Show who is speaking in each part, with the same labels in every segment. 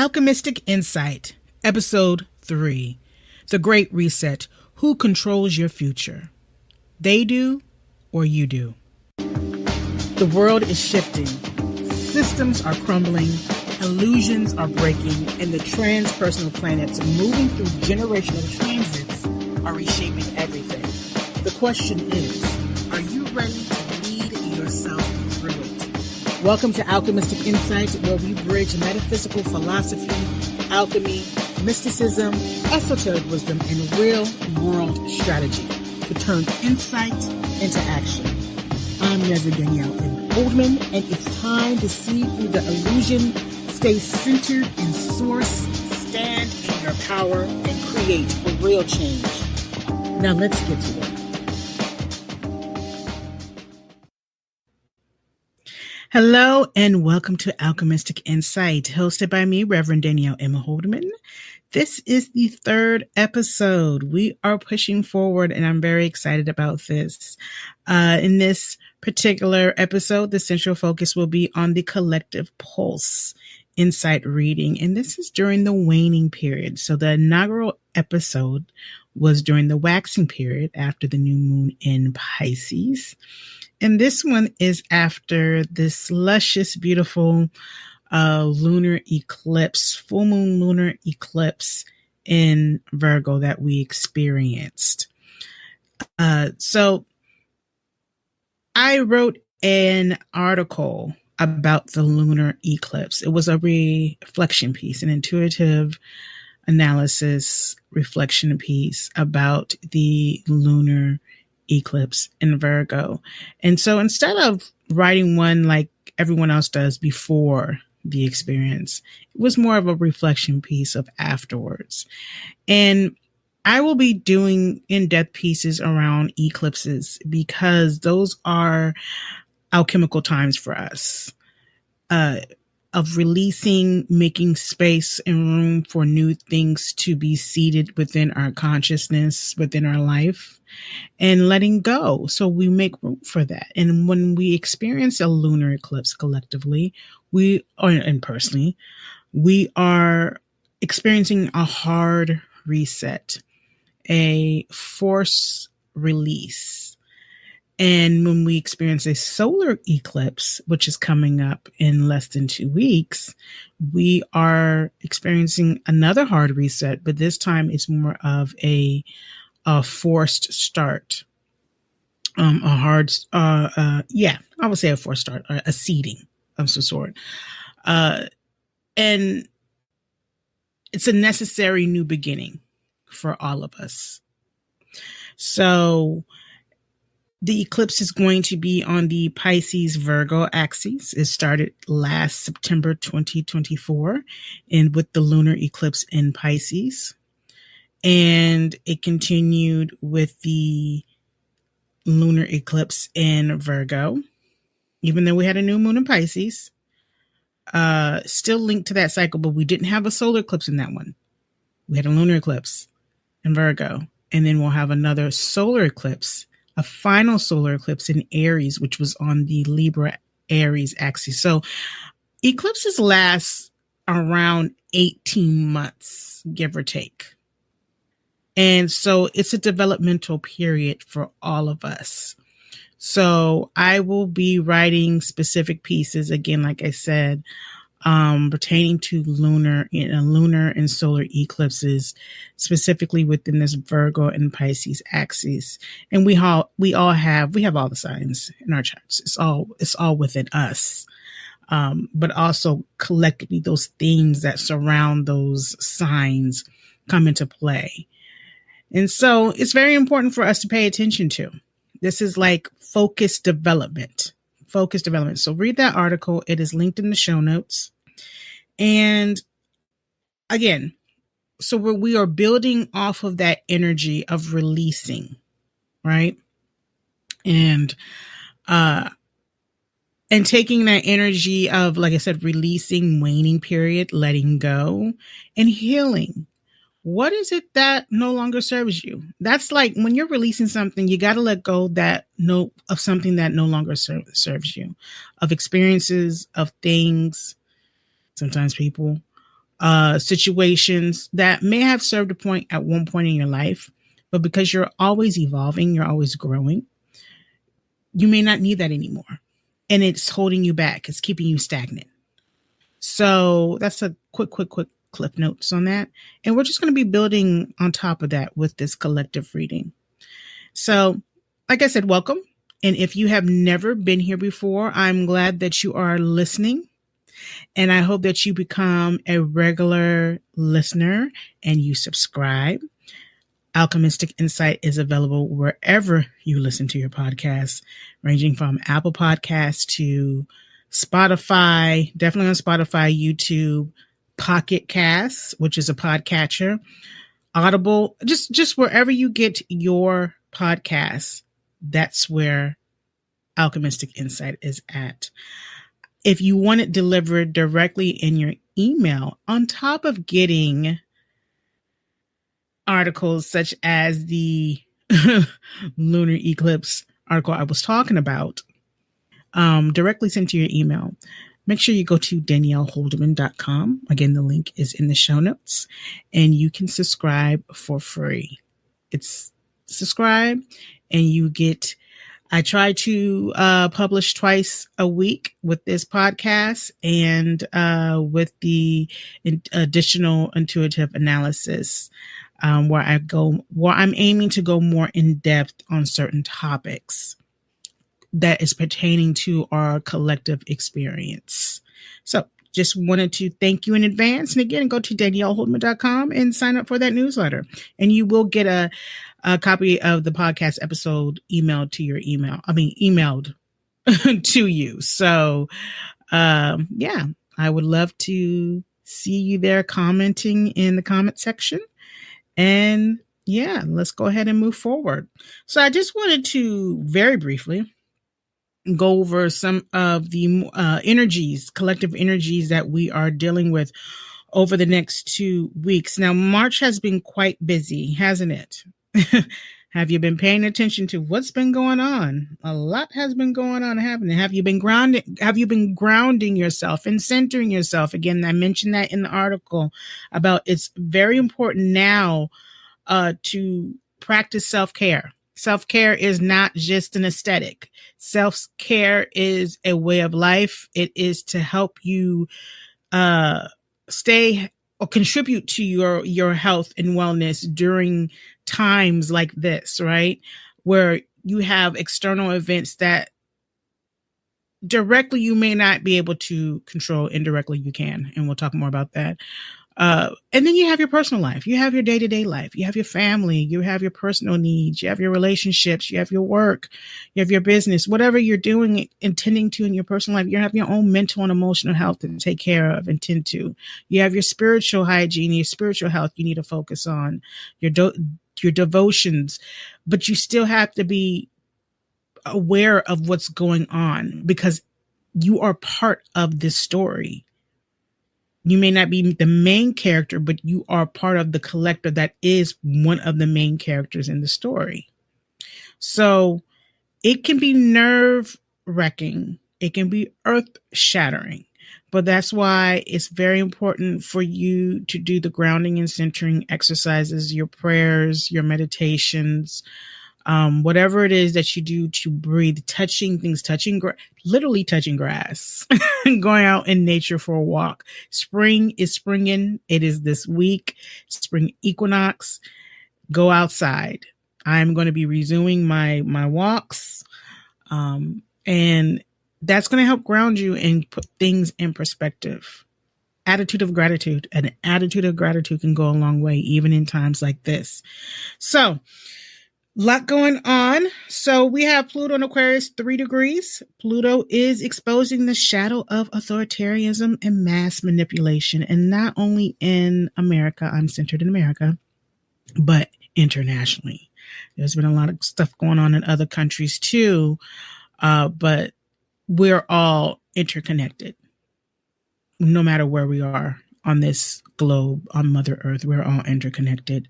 Speaker 1: Alchemystic Insight, Episode 3, The Great Reset. Who controls your future? They do, or you do? The world is shifting. Systems are crumbling. Illusions are breaking. And the transpersonal planets moving through generational transits are reshaping everything. The question is, are you ready to lead yourself through it? Welcome to Alchemistic Insight, where we bridge metaphysical philosophy, alchemy, mysticism, esoteric wisdom, and real-world strategy to turn insight into action. I'm Reverend Danielle M. Oldman, and it's time to see through the illusion, stay centered in source, stand in your power, and create a real change. Now let's get to work. Hello and welcome to Alchemistic Insight, hosted by me, Reverend Danielle M. Holdman. This is the third episode. We are pushing forward, and I'm very excited about this. In this particular episode, the central focus will be on the collective pulse insight reading, and this is during the waning period. So the inaugural episode was during the waxing period after the new moon in Pisces. And this one is after this luscious, beautiful lunar eclipse, full moon lunar eclipse in Virgo that we experienced. So I wrote an article about the lunar eclipse. It was a reflection piece, an intuitive analysis reflection piece about the lunar eclipse in Virgo. And so instead of writing one like everyone else does before the experience, it was more of a reflection piece of afterwards. And I will be doing in-depth pieces around eclipses because those are alchemical times for us, of releasing, making space and room for new things to be seated within our consciousness, within our life, and letting go. So we make room for that. And when we experience a lunar eclipse collectively, and personally, we are experiencing a hard reset, a force release. And when we experience a solar eclipse, which is coming up in less than 2 weeks, we are experiencing another hard reset, but this time it's more of a forced start. I would say a forced start, a seeding of some sort. And it's a necessary new beginning for all of us. So the eclipse is going to be on the Pisces-Virgo axis. It started last September 2024 and with the lunar eclipse in Pisces. And it continued with the lunar eclipse in Virgo. Even though we had a new moon in Pisces, still linked to that cycle, but we didn't have a solar eclipse in that one. We had a lunar eclipse in Virgo. And then we'll have another solar eclipse, a final solar eclipse in Aries, which was on the Libra Aries axis. So eclipses last around 18 months, give or take. And so it's a developmental period for all of us. So I will be writing specific pieces, again, like I said, pertaining to lunar and solar eclipses, specifically within this Virgo and Pisces axis. And we have all the signs in our charts. It's all within us. But also collectively, those themes that surround those signs come into play. And so it's very important for us to pay attention to. This is like focused development. So read that article. It is linked in the show notes. And again, so we are building off of that energy of releasing, right? And taking that energy of, like I said, releasing, waning period, letting go, and healing. What is it that no longer serves you? That's like when you're releasing something, you got to let go of something that no longer serves you, of experiences, of things, sometimes people, situations that may have served a point at one point in your life, but because you're always evolving, you're always growing, you may not need that anymore. And it's holding you back. It's keeping you stagnant. So that's a quick clip notes on that. And we're just going to be building on top of that with this collective reading. So, like I said, welcome. And if you have never been here before, I'm glad that you are listening. And I hope that you become a regular listener and you subscribe. Alchemistic Insight is available wherever you listen to your podcasts, ranging from Apple Podcasts to Spotify, definitely on Spotify, YouTube, Pocket Casts, which is a podcatcher, Audible, just wherever you get your podcasts, that's where Alchemistic Insight is at. If you want it delivered directly in your email, on top of getting articles such as the lunar eclipse article I was talking about, directly sent to your email, make sure you go to danielleholderman.com. Again, the link is in the show notes, and you can subscribe for free. It's subscribe, and you get, I try to publish twice a week with this podcast and with the additional intuitive analysis, where I'm aiming to go more in depth on certain topics that is pertaining to our collective experience. So just wanted to thank you in advance. And again, go to danielleholderman.com and sign up for that newsletter. And you will get a copy of the podcast episode emailed to your email. Emailed to you. So, yeah, I would love to see you there commenting in the comment section. And yeah, let's go ahead and move forward. So I just wanted to very briefly go over some of the collective energies that we are dealing with over the next 2 weeks. Now, March has been quite busy, hasn't it? Have you been paying attention to what's been going on? A lot has been going on happening. Have you been grounding yourself and centering yourself? Again, I mentioned that in the article about it's very important now to practice self-care. Self-care is not just an aesthetic. Self-care is a way of life. It is to help you stay or contribute to your health and wellness during times like this, right? Where you have external events that directly you may not be able to control, indirectly you can. And we'll talk more about that. And then you have your personal life, you have your day-to-day life, you have your family, you have your personal needs, you have your relationships, you have your work, you have your business, whatever you're doing, intending to in your personal life, you have your own mental and emotional health to take care of and tend to. You have your spiritual hygiene, your spiritual health you need to focus on, your devotions, but you still have to be aware of what's going on because you are part of this story. You may not be the main character, but you are part of the collective that is one of the main characters in the story. So it can be nerve-wracking. It can be earth-shattering. But that's why it's very important for you to do the grounding and centering exercises, your prayers, your meditations, whatever it is that you do to breathe, touching things, literally touching grass, going out in nature for a walk. Spring is springing. It is this week, spring equinox. Go outside. I'm going to be resuming my walks. And that's going to help ground you and put things in perspective. Attitude of gratitude. An attitude of gratitude can go a long way, even in times like this. So, lot going on. So we have Pluto in Aquarius, 3 degrees. Pluto is exposing the shadow of authoritarianism and mass manipulation. And not only in America, I'm centered in America, but internationally. There's been a lot of stuff going on in other countries too. But we're all interconnected. No matter where we are on this globe, on Mother Earth, we're all interconnected.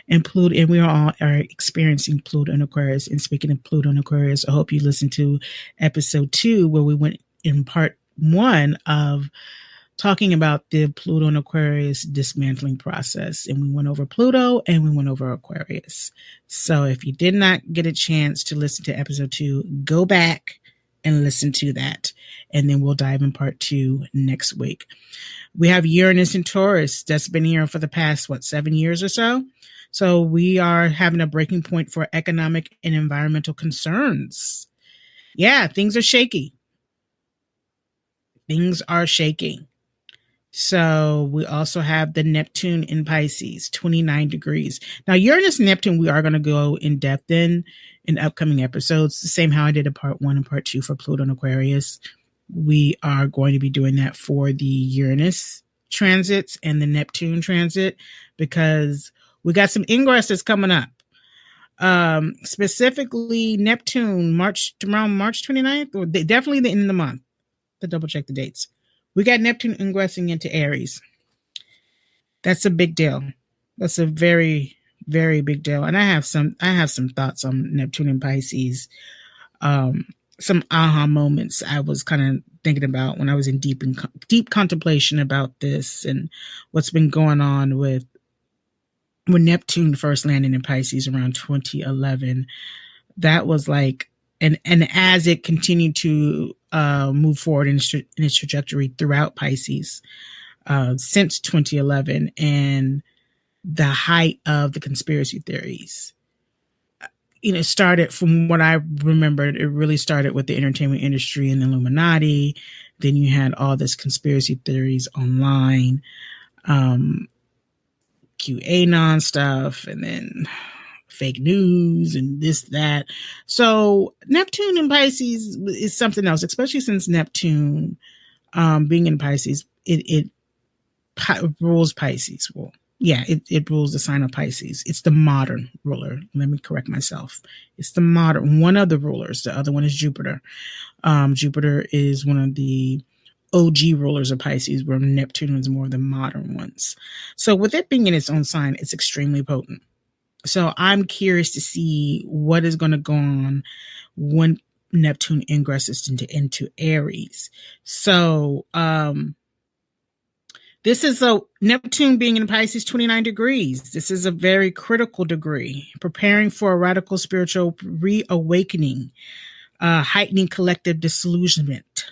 Speaker 1: And Pluto, and we all are experiencing Pluto in Aquarius. And speaking of Pluto in Aquarius, I hope you listened to episode 2, where we went in part 1 of talking about the Pluto and Aquarius dismantling process. And we went over Pluto and we went over Aquarius. So if you did not get a chance to listen to episode 2, go back and listen to that. And then we'll dive in part 2 next week. We have Uranus and Taurus that's been here for the past, 7 years or so. So we are having a breaking point for economic and environmental concerns. Yeah, things are shaky. Things are shaking. So we also have the Neptune in Pisces, 29 degrees. Now, Uranus and Neptune, we are going to go in depth in upcoming episodes. The same how I did a part 1 and part 2 for Pluto and Aquarius. We are going to be doing that for the Uranus transits and the Neptune transit because we got some ingresses coming up. Specifically Neptune, around March 29th, or definitely the end of the month. To double check the dates. We got Neptune ingressing into Aries. That's a big deal. That's a very, very big deal. And I have some thoughts on Neptune and Pisces. Some aha moments I was kind of thinking about when I was in deep contemplation about this and what's been going on with when Neptune first landed in Pisces around 2011. That was like, and as it continued to move forward in its trajectory throughout Pisces since 2011 and the height of the conspiracy theories. Started from what I remembered, it really started with the entertainment industry and the Illuminati. Then you had all this conspiracy theories online, QAnon stuff, and then fake news and this, that. So Neptune in Pisces is something else, especially since Neptune being in Pisces, it rules Pisces. Well, yeah, it rules the sign of Pisces. It's the modern ruler. Let me correct myself. It's the modern, one of the rulers. The other one is Jupiter. Jupiter is one of the OG rulers of Pisces, where Neptune is more of the modern ones. So with it being in its own sign, it's extremely potent. So I'm curious to see what is going to go on when Neptune ingresses into Aries. So this is a Neptune being in Pisces, 29 degrees. This is a very critical degree, preparing for a radical spiritual reawakening, heightening collective disillusionment.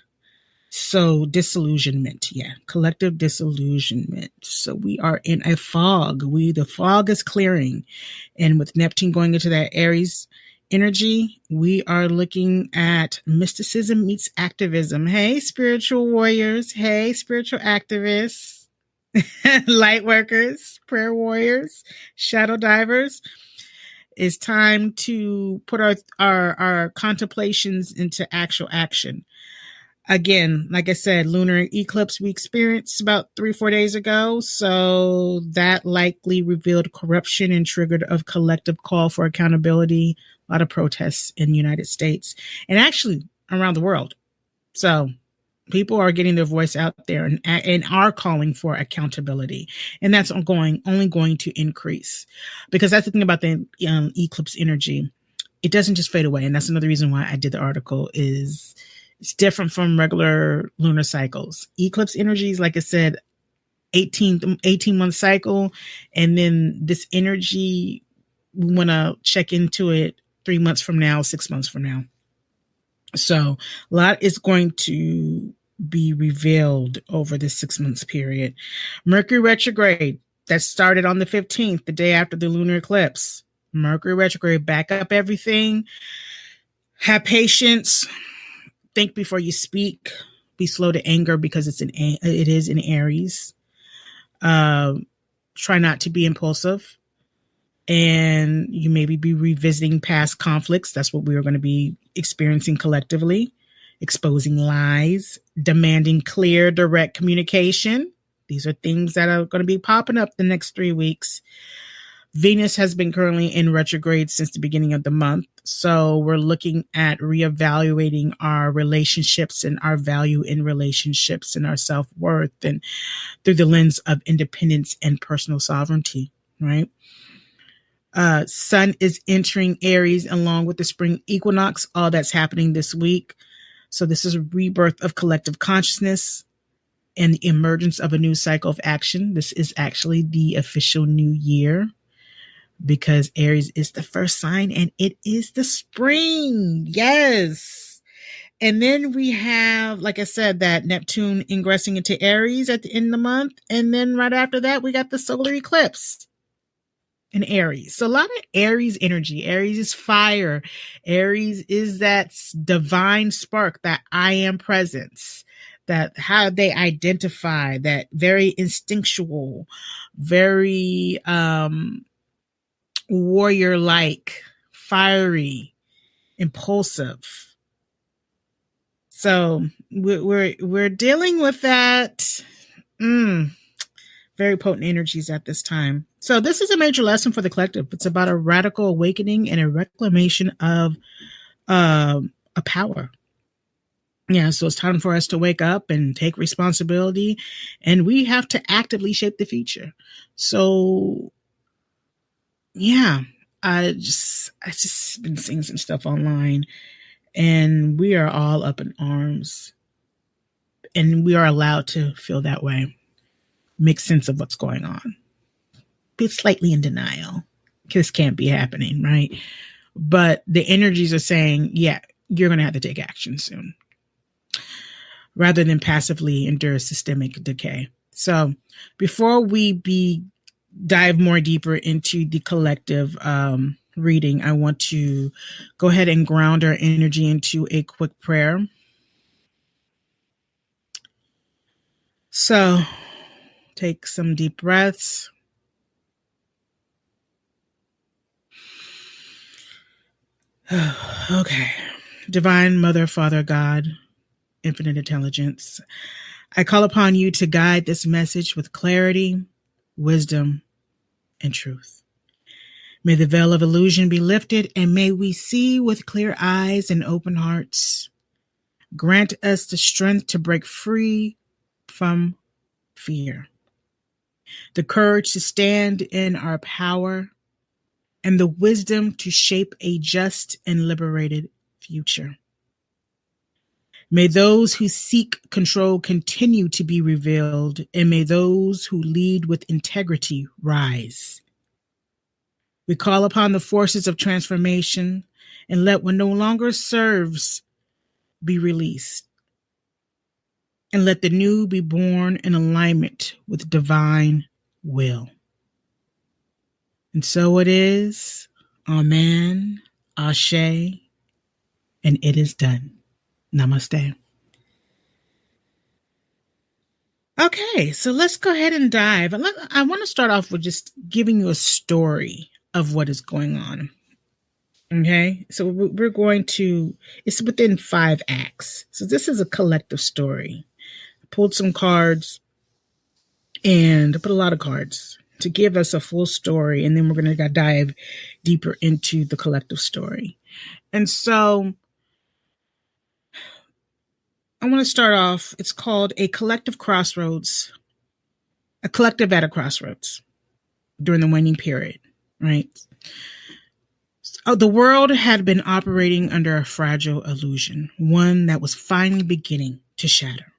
Speaker 1: So collective disillusionment. So we are in a fog. The fog is clearing. And with Neptune going into that Aries energy, we are looking at mysticism meets activism. Hey, spiritual warriors. Hey, spiritual activists, light workers, prayer warriors, shadow divers. It's time to put our contemplations into actual action. Again, like I said, lunar eclipse we experienced about 3-4 days ago. So that likely revealed corruption and triggered a collective call for accountability. A lot of protests in the United States and actually around the world. So people are getting their voice out there and are calling for accountability. And that's only going to increase, because that's the thing about the eclipse energy. It doesn't just fade away. And that's another reason why I did the article is it's different from regular lunar cycles. Eclipse energies, like I said, 18-month cycle. And then this energy, we want to check into it 3 months from now, 6 months from now. So a lot is going to be revealed over this 6 months period. Mercury retrograde that started on the 15th, the day after the lunar eclipse. Mercury retrograde, back up everything. Have patience. Think before you speak. Be slow to anger because it is in Aries. Try not to be impulsive. And you maybe be revisiting past conflicts. That's what we are going to be experiencing collectively. Exposing lies, demanding clear, direct communication. These are things that are going to be popping up the next 3 weeks. Venus has been currently in retrograde since the beginning of the month. So we're looking at reevaluating our relationships and our value in relationships and our self-worth, and through the lens of independence and personal sovereignty, right? Sun is entering Aries along with the spring equinox. All that's happening this week. So this is a rebirth of collective consciousness. and the emergence of a new cycle of action. This is actually the official new year because Aries is the first sign and it is the spring. Yes. And then we have, like I said, that Neptune ingressing into Aries at the end of the month. And then right after that, we got the solar eclipse in Aries. So a lot of Aries energy. Aries is fire. Aries is that divine spark, that I am presence, that how they identify, that very instinctual, very warrior like, fiery, impulsive. So we're dealing with that. Very potent energies at this time. So this is a major lesson for the collective. It's about a radical awakening and a reclamation of a power. Yeah, so it's time for us to wake up and take responsibility, and we have to actively shape the future. So yeah, I just been seeing some stuff online, and we are all up in arms, and we are allowed to feel that way, make sense of what's going on, be slightly in denial. This can't be happening, right? But the energies are saying, yeah, you're going to have to take action soon, rather than passively endure systemic decay. So before we dive more deeper into the collective reading, I want to go ahead and ground our energy into a quick prayer. So take some deep breaths. Okay. Divine Mother, Father, God, infinite intelligence, I call upon you to guide this message with clarity, wisdom, and truth. May the veil of illusion be lifted, and may we see with clear eyes and open hearts. Grant us the strength to break free from fear, the courage to stand in our power, and the wisdom to shape a just and liberated future. May those who seek control continue to be revealed, and may those who lead with integrity rise. We call upon the forces of transformation, and let what no longer serves be released, and let the new be born in alignment with divine will. And so it is. Amen. Ashe. And it is done. Namaste. Okay, so let's go ahead and dive. I want to start off with just giving you a story of what is going on. Okay, so we're going to, it's within 5 acts. So this is a collective story. I pulled some cards and I put a lot of cards to give us a full story, and then we're going to dive deeper into the collective story. And so I want to start off, it's called A Collective Crossroads, a collective at a crossroads during the waning period, right? The world had been operating under a fragile illusion, one that was finally beginning to shatter.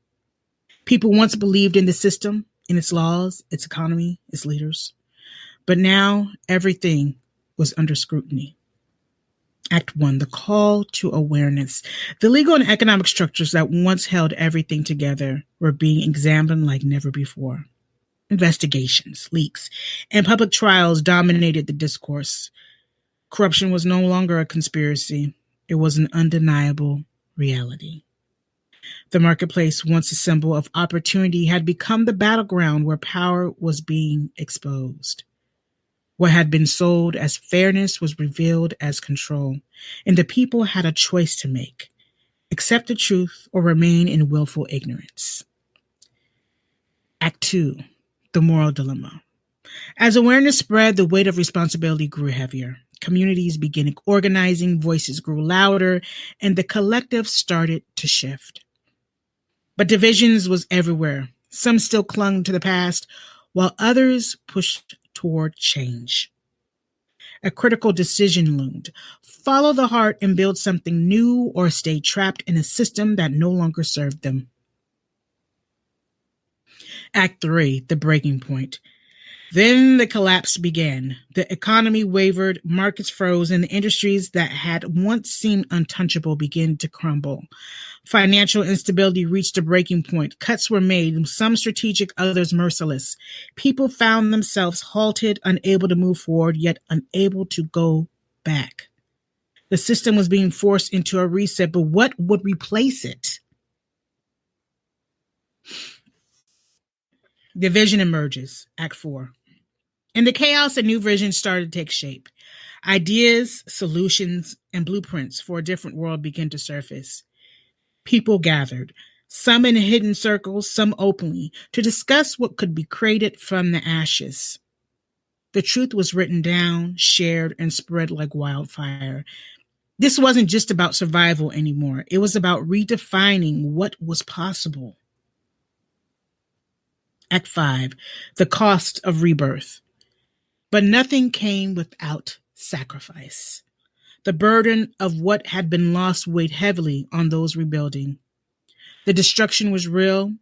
Speaker 1: People once believed in the system, in its laws, its economy, its leaders. But now everything was under scrutiny. Act 1, the call to awareness. The legal and economic structures that once held everything together were being examined like never before. Investigations, leaks, and public trials dominated the discourse. Corruption was no longer a conspiracy. It was an undeniable reality. The marketplace, once a symbol of opportunity, had become the battleground where power was being exposed. What had been sold as fairness was revealed as control, and the people had a choice to make: accept the truth or remain in willful ignorance. Act 2, the moral dilemma. As awareness spread, the weight of responsibility grew heavier. Communities began organizing, voices grew louder, and the collective started to shift. But divisions was everywhere. Some still clung to the past, while others pushed toward change. A critical decision loomed: follow the heart and build something new, or stay trapped in a system that no longer served them. Act 3, the breaking point. Then the collapse began. The economy wavered, markets froze, and the industries that had once seemed untouchable began to crumble. Financial instability reached a breaking point. Cuts were made, some strategic, others merciless. People found themselves halted, unable to move forward, yet unable to go back. The system was being forced into a reset, but what would replace it? The vision emerges, Act 4. In the chaos, a new vision started to take shape. Ideas, solutions, and blueprints for a different world began to surface. People gathered, some in hidden circles, some openly, to discuss what could be created from the ashes. The truth was written down, shared, and spread like wildfire. This wasn't just about survival anymore. It was about redefining what was possible. Act 5, the cost of rebirth. But nothing came without sacrifice. The burden of what had been lost weighed heavily on those rebuilding. The destruction was real.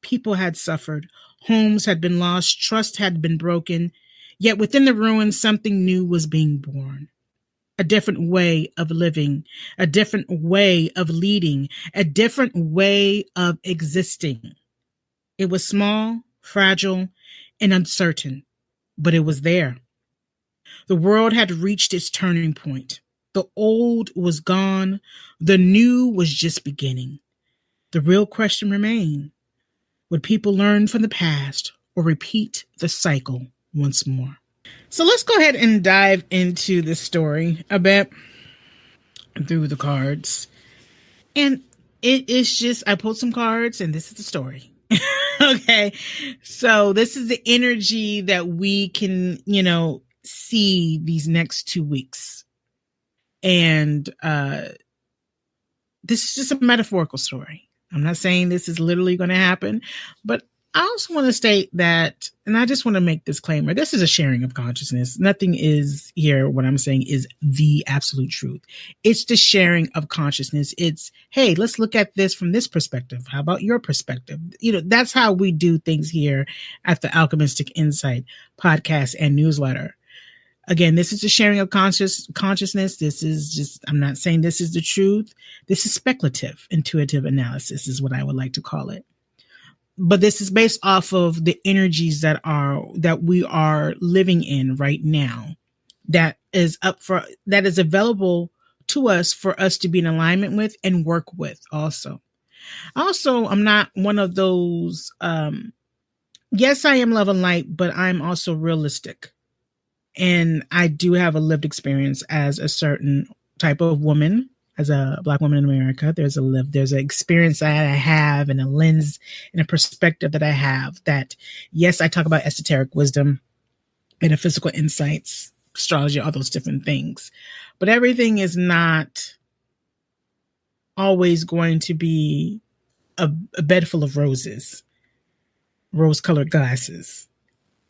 Speaker 1: People had suffered. Homes had been lost. Trust had been broken. Yet within the ruins, something new was being born. A different way of living, a different way of leading, a different way of existing. It was small, fragile, and uncertain, but it was there. The world had reached its turning point. The old was gone. The new was just beginning. The real question remained: would people learn from the past or repeat the cycle once more? So let's go ahead and dive into this story a bit through the cards. And it is just, I pulled some cards and this is the story. Okay. So this is the energy that we can, see these next 2 weeks. And this is just a metaphorical story. I'm not saying this is literally going to happen, but I also want to state that, and I just want to make this disclaimer, this is a sharing of consciousness. Nothing is here, what I'm saying is the absolute truth. It's the sharing of consciousness. It's, hey, let's look at this from this perspective. How about your perspective? That's how we do things here at the Alchemistic Insight podcast and newsletter. Again, this is a sharing of consciousness. This is just, I'm not saying this is the truth. This is speculative, intuitive analysis is what I would like to call it. But this is based off of the energies that we are living in right now, that is available to us for us to be in alignment with and work with also. I'm not one of those, yes, I am love and light, but I'm also realistic. And I do have a lived experience as a certain type of woman, as a Black woman in America. There's an experience that I have and a lens and a perspective that I have that, yes, I talk about esoteric wisdom, metaphysical insights, astrology, all those different things. But everything is not always going to be a bed full of roses, rose-colored glasses,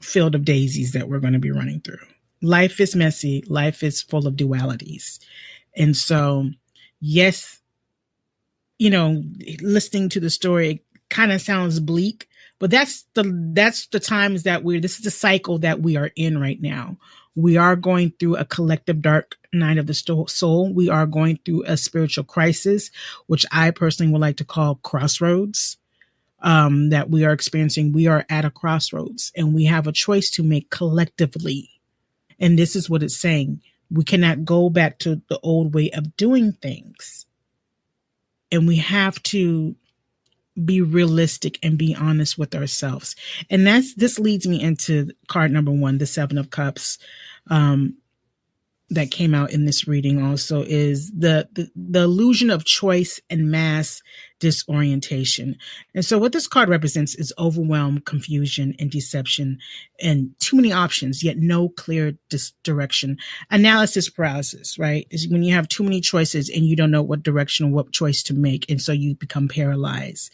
Speaker 1: field of daisies that we're going to be running through. Life is messy. Life is full of dualities. And so, yes, listening to the story, it kind of sounds bleak, but that's the times that this is the cycle that we are in right now. We are going through a collective dark night of the soul. We are going through a spiritual crisis, which I personally would like to call crossroads. That we are experiencing. We are at a crossroads and we have a choice to make collectively. And this is what it's saying. We cannot go back to the old way of doing things. And we have to be realistic and be honest with ourselves. And this leads me into card number 1, the 7 of Cups. That came out in this reading also is the illusion of choice and mass disorientation. And so what this card represents is overwhelm, confusion, and deception, and too many options, yet no clear direction. Analysis paralysis, right? Is when you have too many choices and you don't know what direction or what choice to make. And so you become paralyzed.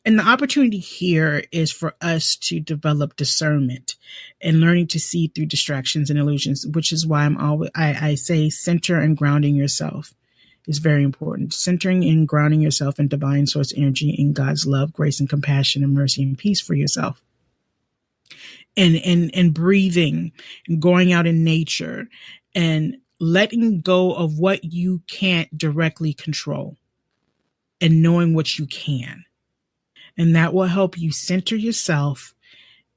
Speaker 1: And the opportunity here is for us to develop discernment and learning to see through distractions and illusions, which is why I say center and grounding yourself is very important. Centering and grounding yourself in divine source energy, in God's love, grace, and compassion, and mercy and peace for yourself. And breathing and going out in nature and letting go of what you can't directly control and knowing what you can. And that will help you center yourself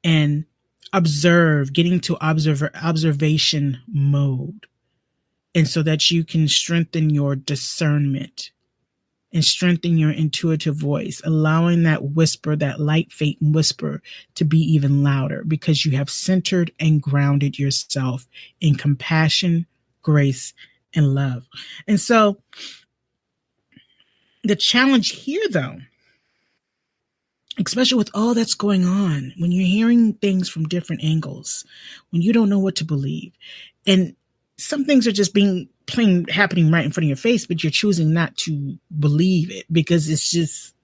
Speaker 1: and observe, getting to observation mode. And so that you can strengthen your discernment and strengthen your intuitive voice, allowing that whisper, that light faint whisper, to be even louder because you have centered and grounded yourself in compassion, grace, and love. And so the challenge here, though, especially with all that's going on, when you're hearing things from different angles, when you don't know what to believe, and some things are just happening right in front of your face, but you're choosing not to believe it because it's just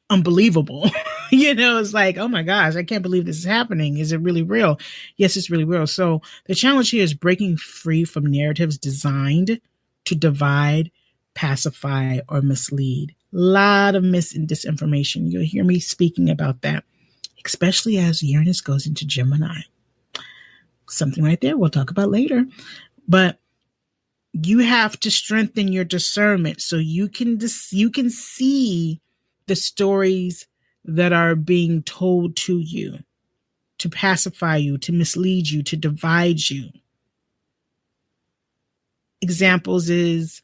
Speaker 1: unbelievable. It's like, oh my gosh, I can't believe this is happening. Is it really real? Yes, it's really real. So the challenge here is breaking free from narratives designed to divide, pacify, or mislead. A lot of mis and disinformation. You'll hear me speaking about that, especially as Uranus goes into Gemini. Something right there we'll talk about later. But you have to strengthen your discernment so you can see the stories that are being told to you, to pacify you, to mislead you, to divide you. Examples is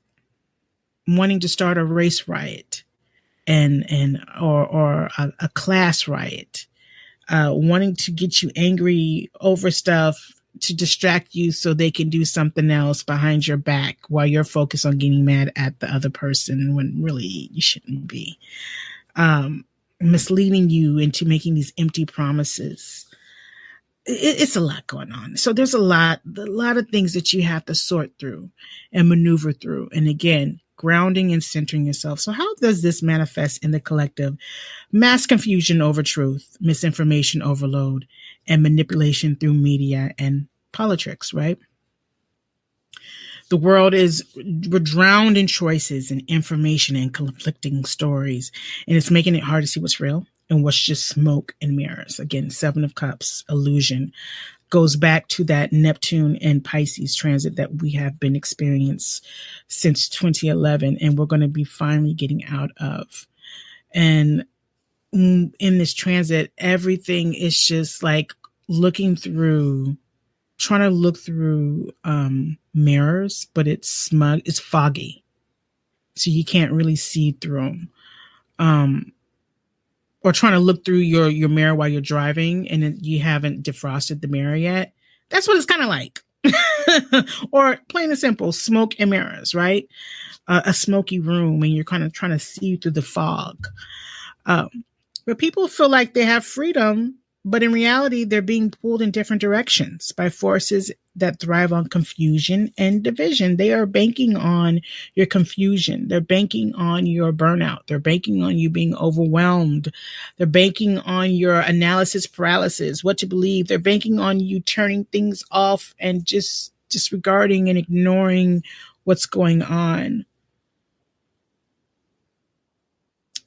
Speaker 1: wanting to start a race riot or a class riot, wanting to get you angry over stuff to distract you so they can do something else behind your back while you're focused on getting mad at the other person when really you shouldn't be. Misleading you into making these empty promises. It's a lot going on. So there's a lot of things that you have to sort through and maneuver through. And again, grounding and centering yourself. So how does this manifest in the collective? Mass confusion over truth, misinformation overload, and manipulation through media and politics, right? The world we're drowned in choices and information and conflicting stories, and it's making it hard to see what's real and what's just smoke and mirrors. Again, 7 of Cups, illusion, goes back to that Neptune and Pisces transit that we have been experiencing since 2011, and we're going to be finally getting out of. And in this transit, everything is just like trying to look through mirrors, but it's smug, it's foggy. So you can't really see through them. Or trying to look through your mirror while you're driving and you haven't defrosted the mirror yet. That's what it's kind of like. Or plain and simple, smoke and mirrors, right? A smoky room and you're kind of trying to see through the fog. But people feel like they have freedom, but in reality, they're being pulled in different directions by forces that thrive on confusion and division. They are banking on your confusion. They're banking on your burnout. They're banking on you being overwhelmed. They're banking on your analysis paralysis, what to believe. They're banking on you turning things off and just disregarding and ignoring what's going on.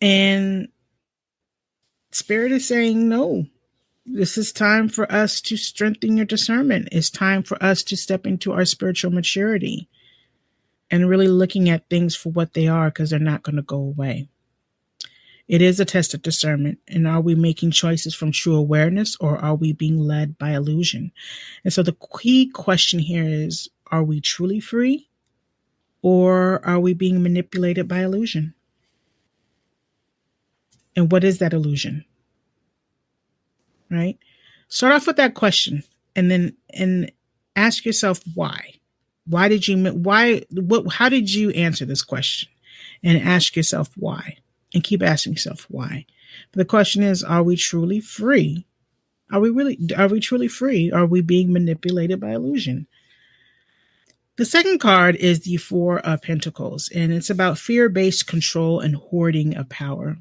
Speaker 1: And Spirit is saying no. This is time for us to strengthen your discernment. It's time for us to step into our spiritual maturity and really looking at things for what they are, because they're not going to go away. It is a test of discernment. And are we making choices from true awareness, or are we being led by illusion? And so the key question here is, are we truly free, or are we being manipulated by illusion? And what is that illusion? Right? Start off with that question and ask yourself why. How did you answer this question? And ask yourself why. And keep asking yourself why. But the question is, are we truly free? Are we truly free? Are we being manipulated by illusion? The second card is the 4 of Pentacles, and it's about fear-based control and hoarding of power.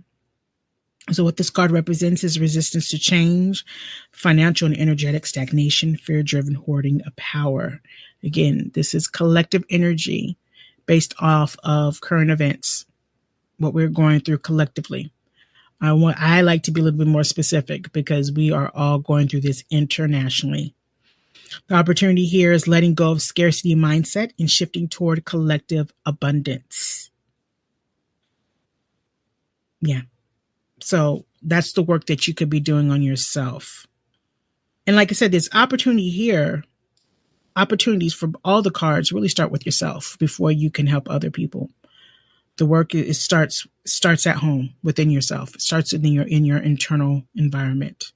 Speaker 1: So what this card represents is resistance to change, financial and energetic stagnation, fear-driven hoarding of power. Again, this is collective energy based off of current events, what we're going through collectively. I like to be a little bit more specific because we are all going through this internationally. The opportunity here is letting go of scarcity mindset and shifting toward collective abundance. Yeah. So that's the work that you could be doing on yourself. And like I said, there's opportunity here. Opportunities for all the cards really start with yourself before you can help other people. The work starts at home within yourself. It starts in your internal environment.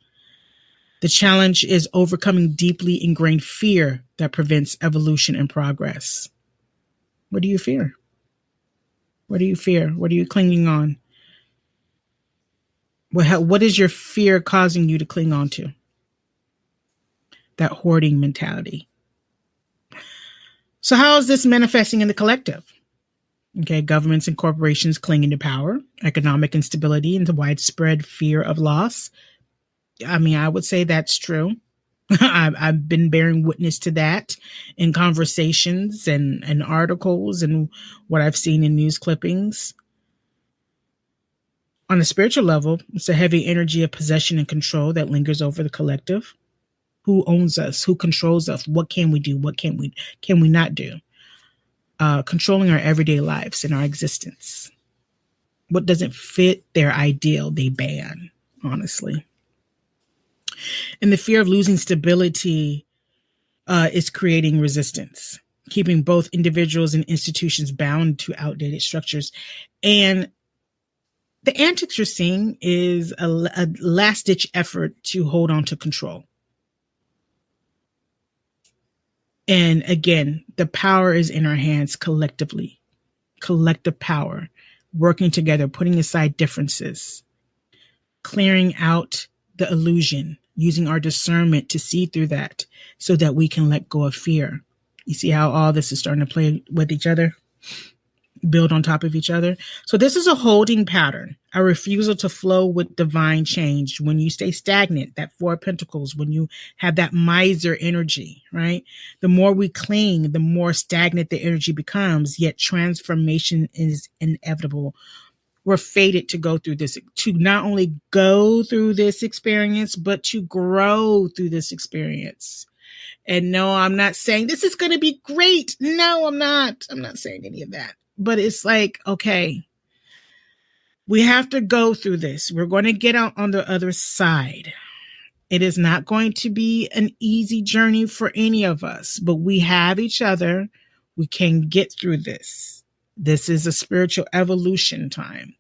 Speaker 1: The challenge is overcoming deeply ingrained fear that prevents evolution and progress. What do you fear? What do you fear? What are you clinging on? What is your fear causing you to cling on to? That hoarding mentality. So how is this manifesting in the collective? Okay, governments and corporations clinging to power, economic instability, and the widespread fear of loss. I mean, I would say that's true. I've been bearing witness to that in conversations and articles and what I've seen in news clippings. On a spiritual level, it's a heavy energy of possession and control that lingers over the collective. Who owns us? Who controls us? What can we do? What can we not do? Controlling our everyday lives and our existence. What doesn't fit their ideal, they ban, honestly. And the fear of losing stability is creating resistance, keeping both individuals and institutions bound to outdated structures. And the antics you're seeing is a last-ditch effort to hold on to control. And again, the power is in our hands collectively. Collective power, working together, putting aside differences, clearing out the illusion, using our discernment to see through that so that we can let go of fear. You see how all this is starting to play with each other, build on top of each other. So this is a holding pattern, a refusal to flow with divine change. When you stay stagnant, that Four of Pentacles, when you have that miser energy, right? The more we cling, the more stagnant the energy becomes, yet transformation is inevitable. We're fated to go through this, to not only go through this experience, but to grow through this experience. And no, I'm not saying this is going to be great. No, I'm not. I'm not saying any of that. But it's like, okay, we have to go through this. We're going to get out on the other side. It is not going to be an easy journey for any of us, but we have each other. We can get through this. This is a spiritual evolution time.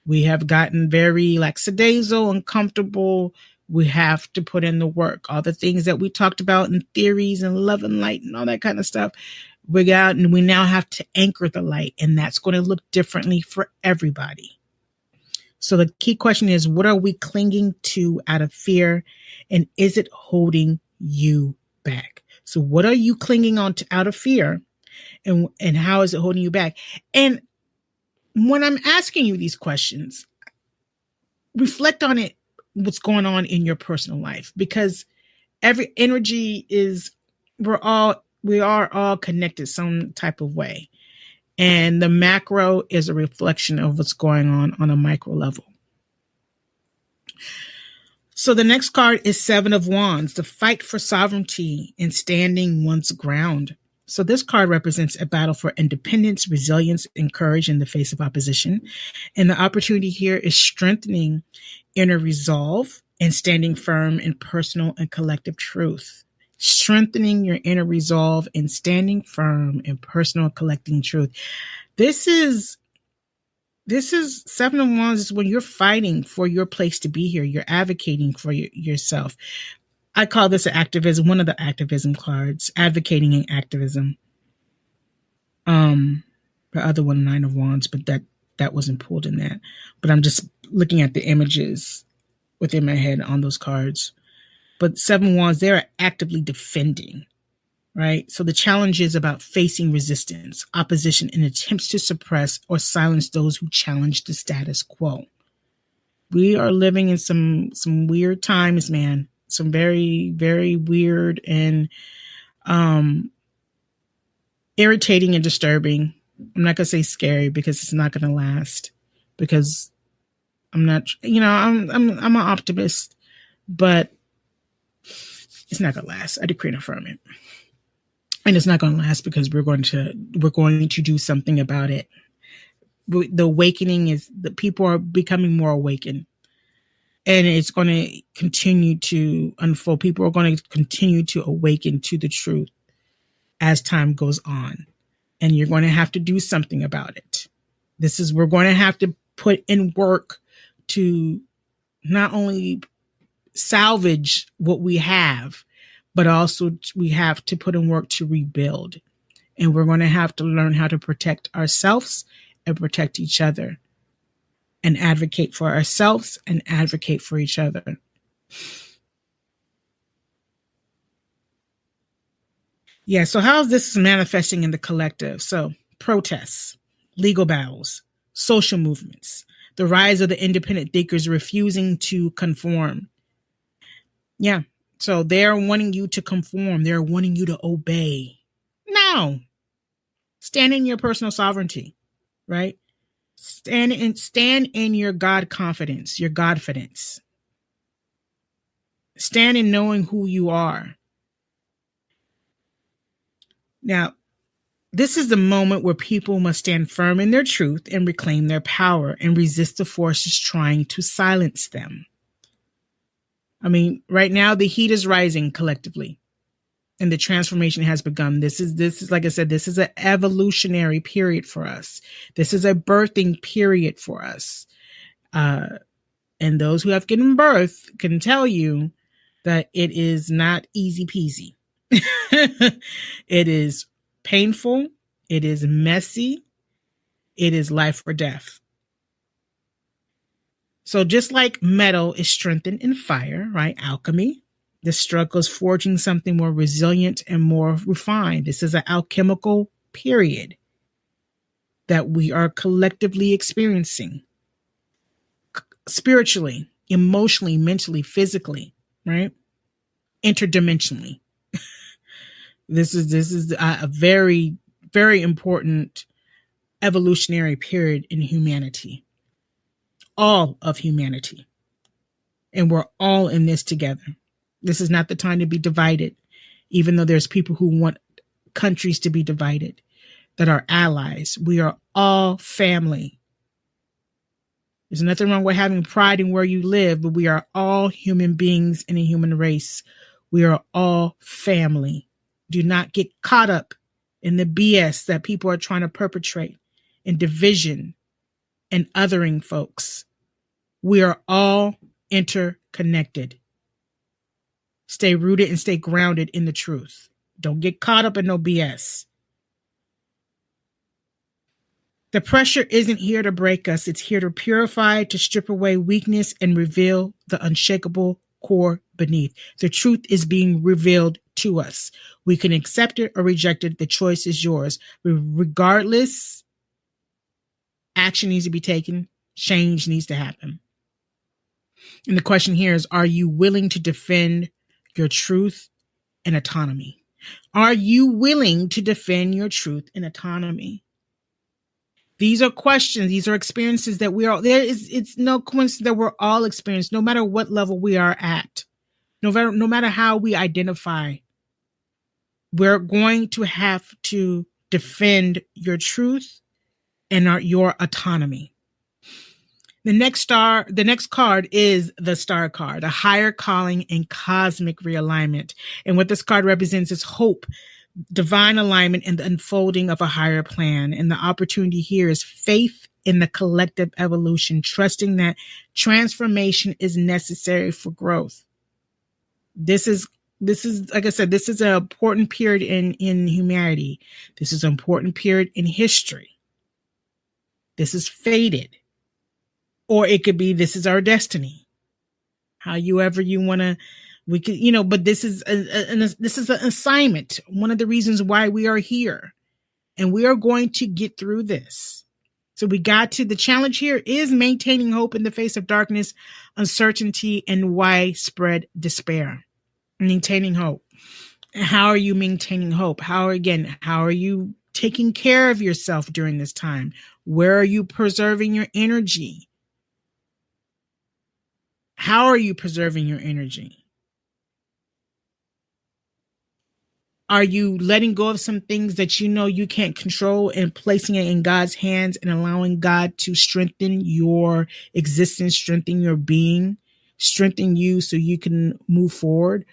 Speaker 1: We have gotten very lackadaisical, uncomfortable. We have to put in the work. All the things that we talked about in theories and love and light and all that kind of stuff. We got, and we now have to anchor the light, and that's going to look differently for everybody. So the key question is, what are we clinging to out of fear, and is it holding you back? So what are you clinging on to out of fear, and how is it holding you back? And when I'm asking you these questions, reflect on it, what's going on in your personal life, because every energy is, we are all connected some type of way. And the macro is a reflection of what's going on a micro level. So the next card is Seven of Wands, the fight for sovereignty and standing one's ground. So this card represents a battle for independence, resilience, and courage in the face of opposition. And the opportunity here is strengthening inner resolve and standing firm in personal and collective truth. Strengthening your inner resolve and standing firm in personal and collecting truth. This is Seven of Wands is when you're fighting for your place to be here. You're advocating for yourself. I call this an activism, one of the activism cards, advocating and activism. The other one, Nine of Wands, but that wasn't pulled in that. But I'm just looking at the images within my head on those cards. But Seven of Wands, they're actively defending, right? So the challenge is about facing resistance, opposition, and attempts to suppress or silence those who challenge the status quo. We are living in some weird times, man. Some very, very weird and irritating and disturbing I'm not going to say scary because it's not going to last, because I'm not, I'm an optimist, but it's not going to last. I decree and affirm it. And it's not going to last because we're going to do something about it. The awakening is that people are becoming more awakened, and it's going to continue to unfold. People are going to continue to awaken to the truth as time goes on, and you're going to have to do something about it. We're going to have to put in work to not only salvage what we have, but also we have to put in work to rebuild. And we're going to have to learn how to protect ourselves and protect each other, and advocate for ourselves and advocate for each other. Yeah, so how is this manifesting in the collective? So protests, legal battles, social movements, the rise of the independent thinkers refusing to conform. Yeah, so they're wanting you to conform. They're wanting you to obey. No, stand in your personal sovereignty, right? Stand in your God confidence, your Godfidence. Stand in knowing who you are. Now, this is the moment where people must stand firm in their truth and reclaim their power and resist the forces trying to silence them. I mean, right now the heat is rising collectively, and the transformation has begun. This is like I said, this is an evolutionary period for us. This is a birthing period for us. And those who have given birth can tell you that it is not easy peasy. It is painful. It is messy. It is life or death. So just like metal is strengthened in fire, right? Alchemy. The struggle is forging something more resilient and more refined. This is an alchemical period that we are collectively experiencing. Spiritually, emotionally, mentally, physically, right? Interdimensionally. This is a very, very important evolutionary period in humanity. All of humanity. And we're all in this together. This is not the time to be divided, even though there's people who want countries to be divided, that are allies. We are all family. There's nothing wrong with having pride in where you live, but we are all human beings in a human race. We are all family. Do not get caught up in the BS that people are trying to perpetrate, in division and othering folks. We are all interconnected. Stay rooted and stay grounded in the truth. Don't get caught up in no BS. The pressure isn't here to break us. It's here to purify, to strip away weakness and reveal the unshakable core beneath. The truth is being revealed to us. We can accept it or reject it. The choice is yours. Regardless, action needs to be taken. Change needs to happen. And the question here is, are you willing to defend your truth and autonomy? Are you willing to defend your truth and autonomy? These are questions. These are experiences that it's no coincidence that we're all experiencing, no matter what level we are at, no matter how we identify. We're going to have to defend your truth and your autonomy. The next card is the star card, a higher calling and cosmic realignment. And what this card represents is hope, divine alignment, and the unfolding of a higher plan. And the opportunity here is faith in the collective evolution, trusting that transformation is necessary for growth. This is, like I said, this is an important period in humanity. This is an important period in history. This is fated. Or it could be, this is our destiny. However you want to, we could, but this is this is an assignment. One of the reasons why we are here, and we are going to get through this. So the challenge here is maintaining hope in the face of darkness, uncertainty, and widespread despair. Maintaining hope. How are you maintaining hope? How are you taking care of yourself during this time? Where are you preserving your energy? How are you preserving your energy? Are you letting go of some things that you know you can't control and placing it in God's hands and allowing God to strengthen your existence, strengthen your being, strengthen you so you can move forward,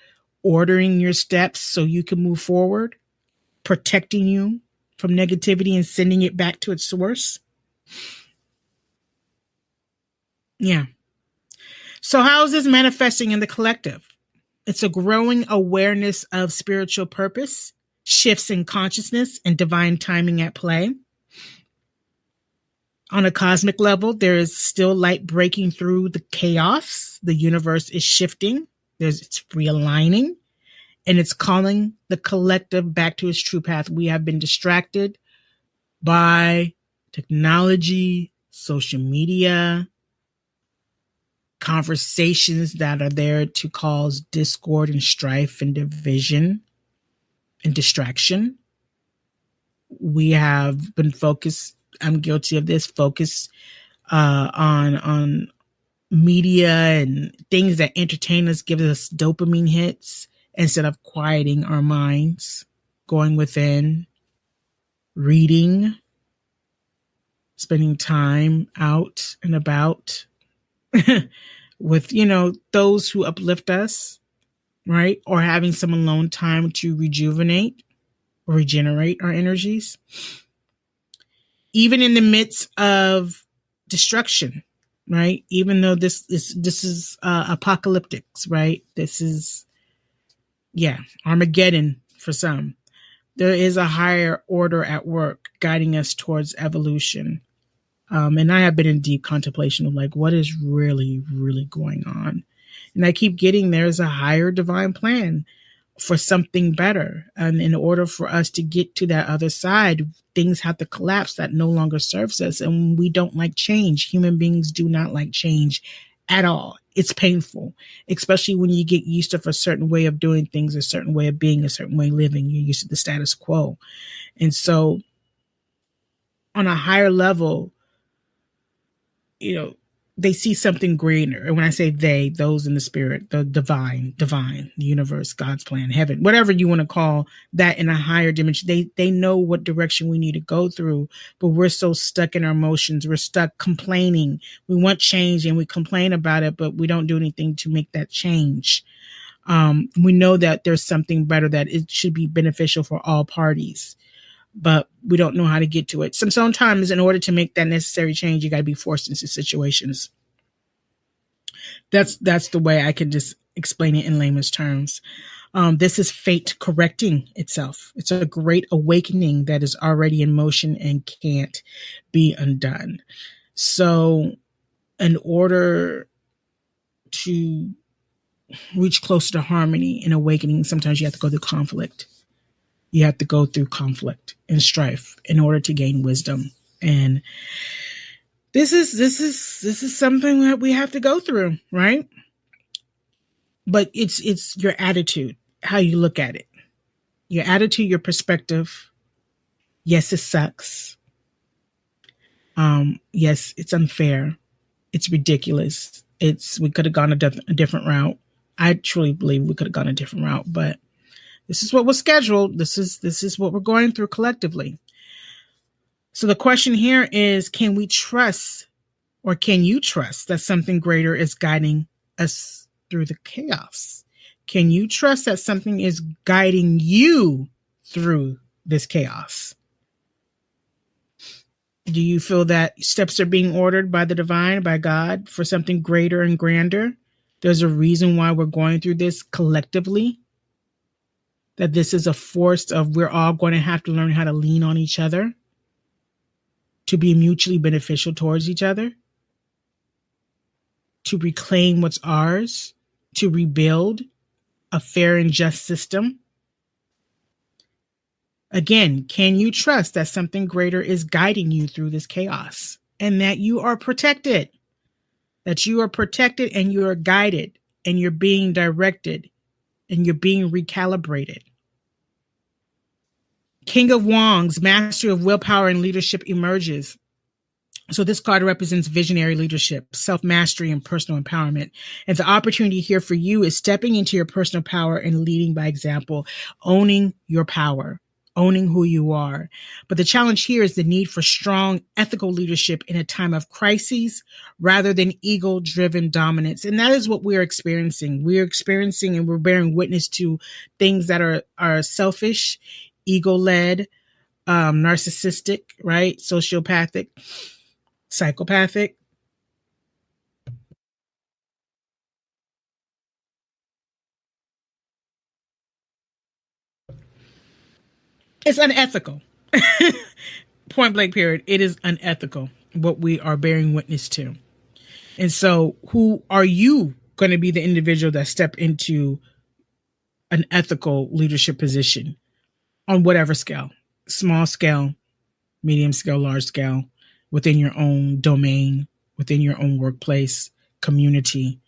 Speaker 1: ordering your steps so you can move forward, protecting you from negativity and sending it back to its source? Yeah. So how is this manifesting in the collective? It's a growing awareness of spiritual purpose, shifts in consciousness, and divine timing at play. On a cosmic level, there is still light breaking through the chaos. The universe is shifting. It's realigning, and it's calling the collective back to its true path. We have been distracted by technology, social media, conversations that are there to cause discord and strife and division and distraction. We have been focused, I'm guilty of this, focused on media and things that entertain us, give us dopamine hits instead of quieting our minds, going within, reading, spending time out and about with, those who uplift us, right? Or having some alone time to rejuvenate or regenerate our energies. Even in the midst of destruction, right? Even though this is apocalyptic, right? This is, Armageddon for some. There is a higher order at work guiding us towards evolution. And I have been in deep contemplation of like, what is really, really going on? And I keep getting there's a higher divine plan for something better. And in order for us to get to that other side, things have to collapse that no longer serves us. And we don't like change. Human beings do not like change at all. It's painful, especially when you get used to a certain way of doing things, a certain way of being, a certain way of living. You're used to the status quo. And so on a higher level, they see something greater. And when I say they, those in the spirit, the divine, the universe, God's plan, heaven, whatever you want to call that in a higher dimension, they know what direction we need to go through, but we're so stuck in our emotions. We're stuck complaining. We want change and we complain about it, but we don't do anything to make that change. We know that there's something better, that it should be beneficial for all parties, but we don't know how to get to it. Sometimes in order to make that necessary change, you got to be forced into situations. That's the way I can just explain it in layman's terms. This is fate correcting itself. It's a great awakening that is already in motion and can't be undone. So in order to reach closer to harmony and awakening, sometimes you have to go through conflict. You have to go through conflict and strife in order to gain wisdom. And this is something that we have to go through, right? But it's your attitude, how you look at it. Your attitude, your perspective. Yes, it sucks. Yes, it's unfair. It's ridiculous. We could have gone a different route. I truly believe we could have gone a different route, but this is what was scheduled. This is what we're going through collectively. So the question here is, can we trust, or can you trust that something greater is guiding us through the chaos? Can you trust that something is guiding you through this chaos? Do you feel that steps are being ordered by the divine, by God, for something greater and grander? There's a reason why we're going through this collectively. That this is a force of we're all going to have to learn how to lean on each other to be mutually beneficial towards each other, to reclaim what's ours, to rebuild a fair and just system. Again, can you trust that something greater is guiding you through this chaos and that you are protected? That you are protected and you are guided and you're being directed and you're being recalibrated. King of Wands, mastery of willpower and leadership emerges. So this card represents visionary leadership, self-mastery, and personal empowerment. And the opportunity here for you is stepping into your personal power and leading by example, owning your power, owning who you are. But the challenge here is the need for strong ethical leadership in a time of crises rather than ego-driven dominance. And that is what we're experiencing. We're experiencing and we're bearing witness to things that are selfish, ego-led, narcissistic, right? Sociopathic, psychopathic. It's unethical. Point blank period. It is unethical what we are bearing witness to. And so who are you going to be the individual that step into an ethical leadership position on whatever scale? Small scale, medium scale, large scale, within your own domain, within your own workplace, community.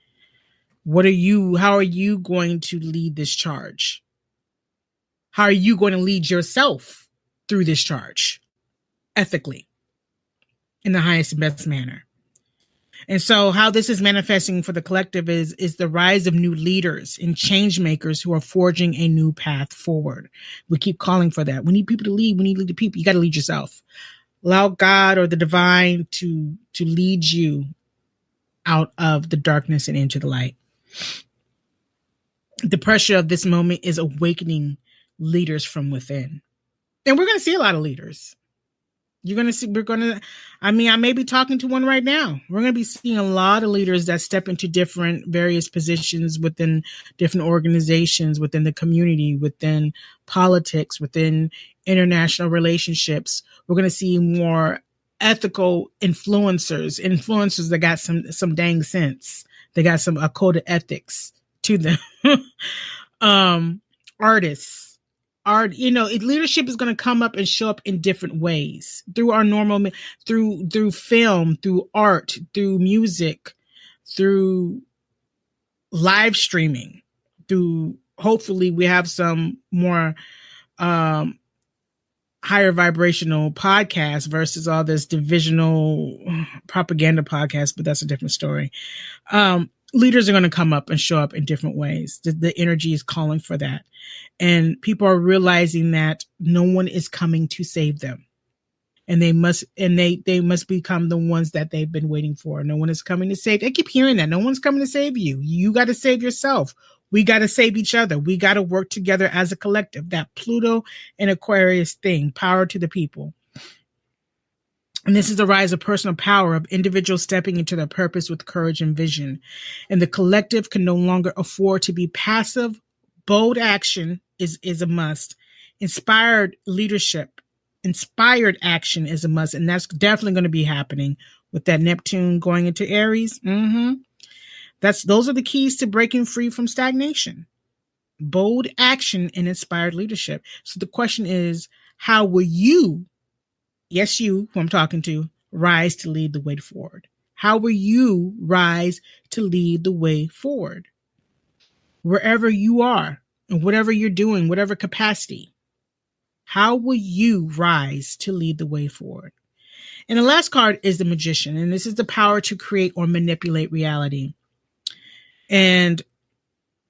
Speaker 1: How are you going to lead this charge? How are you going to lead yourself through this charge ethically in the highest and best manner? And so how this is manifesting for the collective is the rise of new leaders and change makers who are forging a new path forward. We keep calling for that. We need people to lead. We need to lead the people. You got to lead yourself. Allow God or the divine to lead you out of the darkness and into the light. The pressure of this moment is awakening leaders from within. And we're going to see a lot of leaders. I may be talking to one right now. We're going to be seeing a lot of leaders that step into different various positions within different organizations, within the community, within politics, within international relationships. We're going to see more ethical influencers that got some dang sense. They got a code of ethics to them. Artists. Leadership is going to come up and show up in different ways through our normal, through film, through art, through music, through live streaming, through hopefully we have some more higher vibrational podcasts versus all this divisional propaganda podcast, but that's a different story. Leaders are going to come up and show up in different ways. The energy is calling for that. And people are realizing that no one is coming to save them. And they must become the ones that they've been waiting for. No one is coming to save. I keep hearing that. No one's coming to save you. You got to save yourself. We got to save each other. We got to work together as a collective. That Pluto and Aquarius thing, power to the people. And this is the rise of personal power of individuals stepping into their purpose with courage and vision. And the collective can no longer afford to be passive. Bold action is a must. Inspired action is a must. And that's definitely going to be happening with that Neptune going into Aries. Those are the keys to breaking free from stagnation. Bold action and inspired leadership. So the question is, how will you, yes, you, who I'm talking to, rise to lead the way forward? How will you rise to lead the way forward? Wherever you are and whatever you're doing, whatever capacity, how will you rise to lead the way forward? And the last card is the Magician, and this is the power to create or manipulate reality. And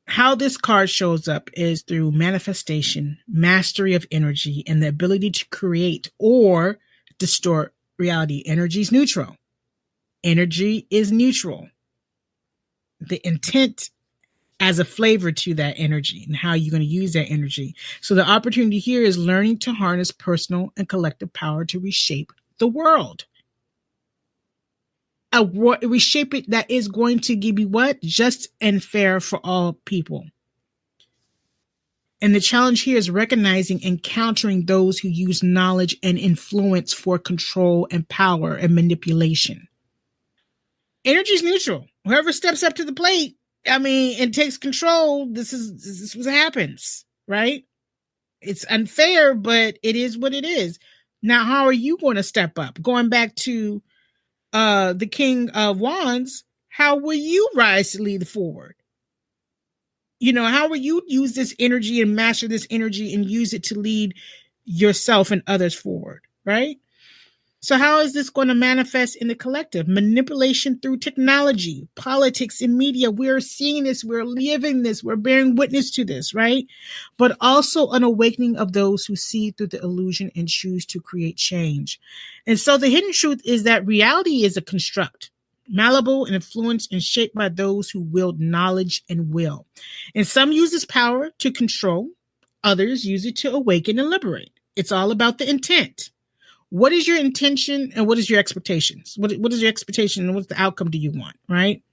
Speaker 1: how this card shows up is through manifestation, mastery of energy, and the ability to create or distort reality. Energy is neutral. Energy is neutral. The intent as a flavor to that energy and how you're going to use that energy. So the opportunity here is learning to harness personal and collective power to reshape the world. Reshape it that is going to give you what? Just and fair for all people. And the challenge here is recognizing and countering those who use knowledge and influence for control and power and manipulation. Energy is neutral. Whoever steps up to the plate, and takes control, this is what happens, right? It's unfair, but it is what it is. Now, how are you going to step up? Going back to the King of Wands, how will you rise to lead forward? How will you use this energy and master this energy and use it to lead yourself and others forward, right? So how is this going to manifest in the collective? Manipulation through technology, politics, and media. We're seeing this, we're living this, we're bearing witness to this, right? But also an awakening of those who see through the illusion and choose to create change. And so the hidden truth is that reality is a construct, malleable and influenced and shaped by those who wield knowledge and will. And some use this power to control, others use it to awaken and liberate. It's all about the intent. What is your intention and what is your expectations? What is your expectation and what's the outcome do you want, right?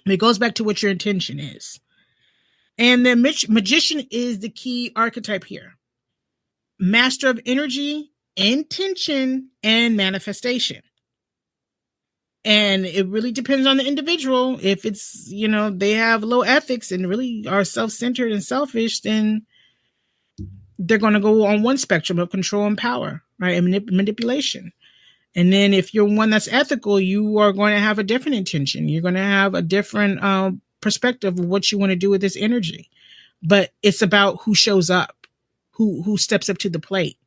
Speaker 1: And it goes back to what your intention is. And the magician is the key archetype here. Master of energy, intention, and manifestation. And it really depends on the individual. If it's, they have low ethics and really are self-centered and selfish, then they're going to go on one spectrum of control and power, right? And manipulation. And then if you're one that's ethical, you are going to have a different intention. You're going to have a different perspective of what you want to do with this energy. But it's about who shows up, who steps up to the plate.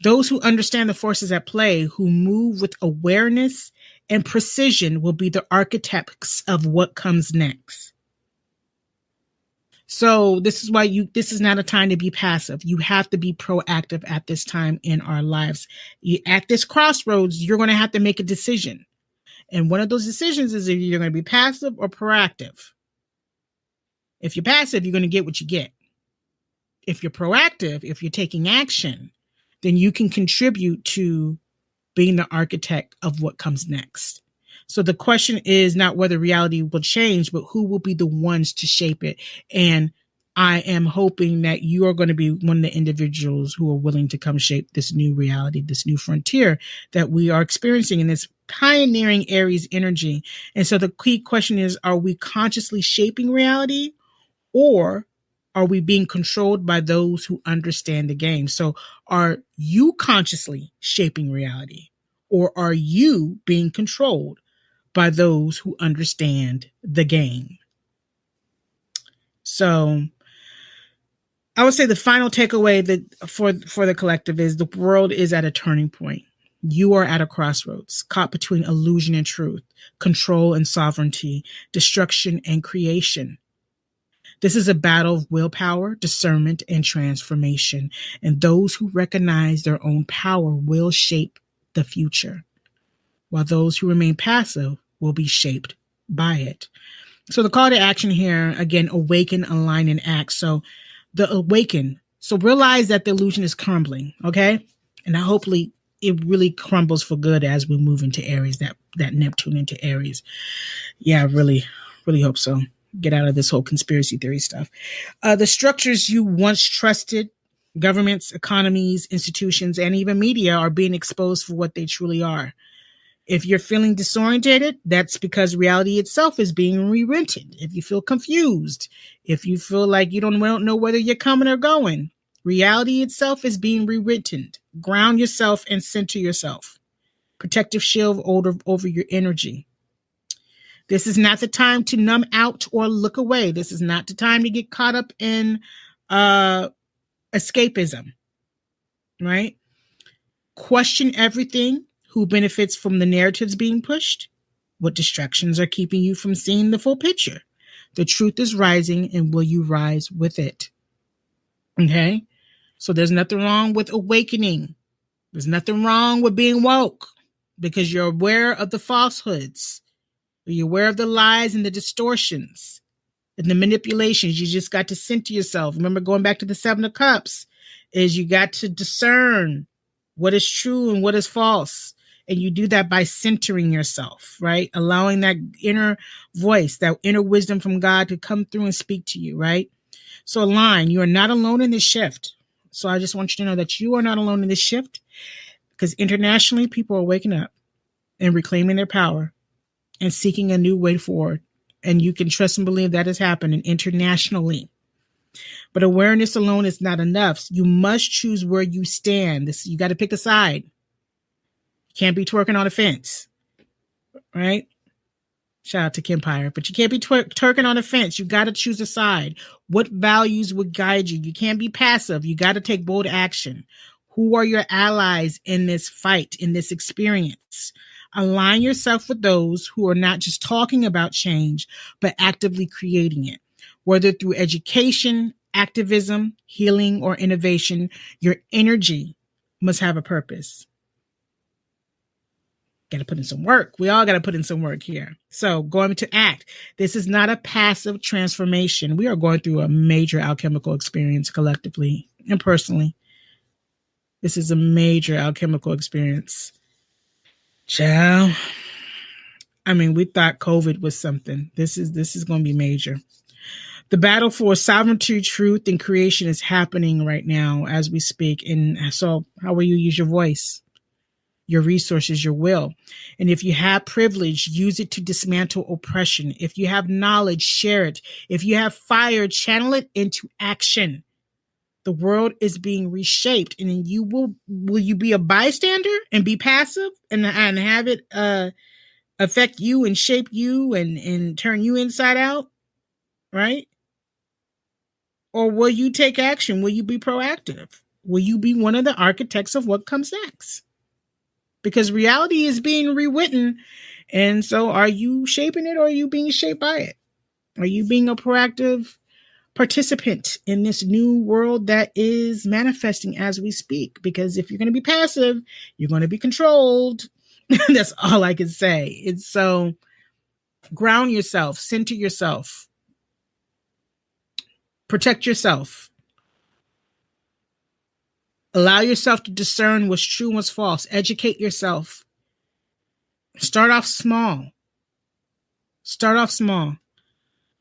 Speaker 1: Those who understand the forces at play, who move with awareness and precision, will be the architects of what comes next. So this is why this is not a time to be passive. You have to be proactive at this time in our lives. At this crossroads, you're going to have to make a decision. And one of those decisions is if you're going to be passive or proactive. If you're passive, you're going to get what you get. If you're proactive, if you're taking action, then you can contribute to being the architect of what comes next. So the question is not whether reality will change, but who will be the ones to shape it. And I am hoping that you are going to be one of the individuals who are willing to come shape this new reality, this new frontier that we are experiencing in this pioneering Aries energy. And so the key question is, are we consciously shaping reality, or are we being controlled by those who understand the game? So are you consciously shaping reality, or are you being controlled by those who understand the game? So I would say the final takeaway that for the collective is the world is at a turning point. You are at a crossroads, caught between illusion and truth, control and sovereignty, destruction and creation. This is a battle of willpower, discernment, and transformation. And those who recognize their own power will shape the future, while those who remain passive will be shaped by it. So the call to action here, again, awaken, align, and act. So the awaken. So realize that the illusion is crumbling, okay? And hopefully it really crumbles for good as we move into Aries, that Neptune into Aries. Yeah, really, really hope so. Get out of this whole conspiracy theory stuff. The structures you once trusted, governments, economies, institutions, and even media are being exposed for what they truly are. If you're feeling disorientated, that's because reality itself is being rewritten. If you feel confused, if you feel like you don't know whether you're coming or going, reality itself is being rewritten. Ground yourself and center yourself. Protective shield over your energy. This is not the time to numb out or look away. This is not the time to get caught up in escapism, right? Question everything. Who benefits from the narratives being pushed? What distractions are keeping you from seeing the full picture? The truth is rising, and will you rise with it? Okay? So there's nothing wrong with awakening. There's nothing wrong with being woke, because you're aware of the falsehoods. You're aware of the lies and the distortions and the manipulations. You just got to center yourself. Remember, going back to the Seven of Cups, is you got to discern what is true and what is false. And you do that by centering yourself, right? Allowing that inner voice, that inner wisdom from God to come through and speak to you, right? So align. You are not alone in this shift. So I just want you to know that you are not alone in this shift, because internationally, people are waking up and reclaiming their power and seeking a new way forward. And you can trust and believe that is happening internationally. But awareness alone is not enough. You must choose where you stand. You got to pick a side. You can't be twerking on a fence, right? Shout out to Kempire. But you can't be turking on the fence. You got to choose a side. What values would guide you? You can't be passive. You got to take bold action. Who are your allies in this fight, in this experience? Align yourself with those who are not just talking about change, but actively creating it. Whether through education, activism, healing, or innovation, your energy must have a purpose. Got to put in some work. We all got to put in some work here. So going to act. This is not a passive transformation. We are going through a major alchemical experience collectively and personally. This is a major alchemical experience. Child. I mean, we thought COVID was something. This is going to be major. The battle for sovereignty, truth, and creation is happening right now as we speak. And so how will you use your voice, your resources, your will? And if you have privilege, use it to dismantle oppression. If you have knowledge, share it. If you have fire, channel it into action. The world is being reshaped, and you will you be a bystander and be passive and have it affect you and shape you and turn you inside out, right? Or will you take action? Will you be proactive? Will you be one of the architects of what comes next? Because reality is being rewritten, and so are you shaping it, or are you being shaped by it? Are you being a proactive participant in this new world that is manifesting as we speak? Because if you're going to be passive, you're going to be controlled. That's all I can say. It's so ground yourself, center yourself, protect yourself, allow yourself to discern what's true and what's false, educate yourself. Start off small,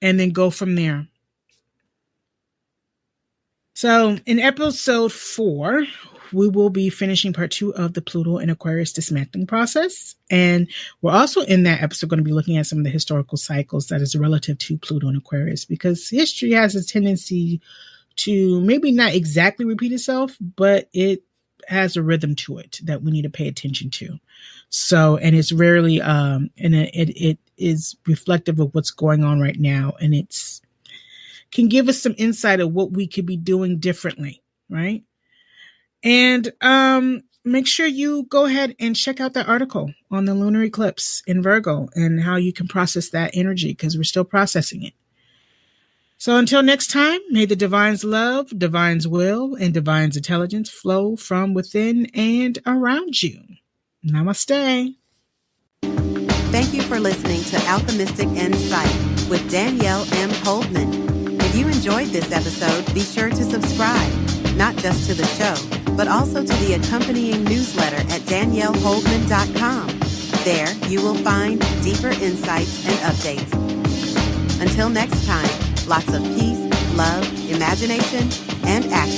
Speaker 1: and then go from there. So in episode 4, we will be finishing part 2 of the Pluto and Aquarius dismantling process. And we're also in that episode going to be looking at some of the historical cycles that is relative to Pluto and Aquarius, because history has a tendency to maybe not exactly repeat itself, but it has a rhythm to it that we need to pay attention to. So, and it's rarely, it is reflective of what's going on right now. And it's can give us some insight of what we could be doing differently, right? And make sure you go ahead and check out that article on the lunar eclipse in Virgo and how you can process that energy, because we're still processing it. So until next time, may the divine's love, divine's will, and divine's intelligence flow from within and around you. Namaste.
Speaker 2: Thank you for listening to Alchemystic N with Danielle M. Holdman. If you enjoyed this episode, be sure to subscribe, not just to the show, but also to the accompanying newsletter at danielleholdman.com. There, you will find deeper insights and updates. Until next time, lots of peace, love, imagination, and action.